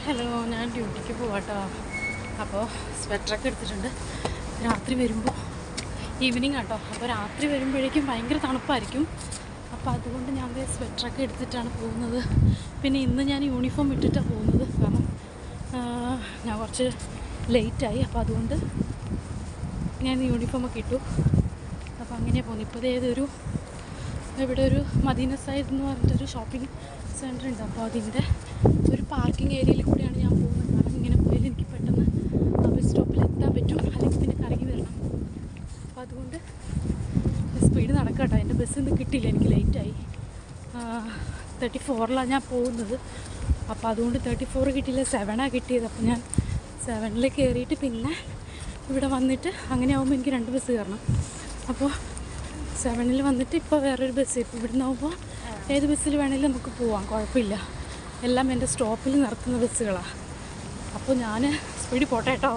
Hello, ഞാൻ ഡ്യൂട്ടിക്ക് പോവാട്ടോ. അപ്പോൾ സ്വെറ്ററൊക്കെ എടുത്തിട്ടുണ്ട്. രാത്രി വരുമ്പോൾ ഈവനിങ് ആട്ടോ. അപ്പോൾ രാത്രി വരുമ്പോഴേക്കും ഭയങ്കര തണുപ്പായിരിക്കും. അപ്പോൾ അതുകൊണ്ട് ഞാൻ സ്വെറ്ററൊക്കെ എടുത്തിട്ടാണ് പോകുന്നത്. പിന്നെ ഇന്ന് ഞാൻ യൂണിഫോം ഇട്ടിട്ടാണ് പോകുന്നത്. കാരണം ഞാൻ കുറച്ച് ലേറ്റായി. അപ്പോൾ അതുകൊണ്ട് ഞാൻ യൂണിഫോമൊക്കെ ഇട്ടു. അപ്പോൾ അങ്ങനെയാണ് പോകുന്നത്. ഇപ്പോൾ ഇവിടെ ഒരു മദീന സൈഡ് എന്ന് പറഞ്ഞിട്ടൊരു ഷോപ്പിംഗ് സെൻറ്റർ ഉണ്ട്. അപ്പോൾ അതിൻ്റെ ഒരു പാർക്കിംഗ് ഏരിയയിൽ കൂടെയാണ് ഞാൻ പോകുന്നത്. കാരണം ഇങ്ങനെ പോയാൽ എനിക്ക് പെട്ടെന്ന് ബസ് സ്റ്റോപ്പിൽ എത്താൻ പറ്റും, അല്ലെങ്കിൽ പിന്നെ കറങ്ങി വരണം. അപ്പോൾ അതുകൊണ്ട് സ്പീഡ് നടക്കാട്ടോ. എൻ്റെ ബസ് ഇന്ന് കിട്ടിയില്ല, എനിക്ക് ലേറ്റായി. 34 ഞാൻ പോകുന്നത്. അപ്പോൾ അതുകൊണ്ട് 34 കിട്ടിയില്ല, 7 കിട്ടിയത്. അപ്പോൾ ഞാൻ 7 കയറിയിട്ട് പിന്നെ ഇവിടെ വന്നിട്ട് അങ്ങനെ ആകുമ്പോൾ എനിക്ക് 2 ബസ് കയറണം. അപ്പോൾ 7 വന്നിട്ട് ഇപ്പോൾ വേറൊരു ബസ്. ഇപ്പോൾ ഇവിടുന്ന് ആകുമ്പോൾ ഏത് ബസ്സിൽ വേണമെങ്കിലും നമുക്ക് പോവാം, കുഴപ്പമില്ല. എല്ലാം എൻ്റെ സ്റ്റോപ്പിൽ നിർത്തുന്ന ബസ്സുകളാണ്. അപ്പോൾ ഞാൻ സ്പീഡിൽ പോട്ടെ കേട്ടോ.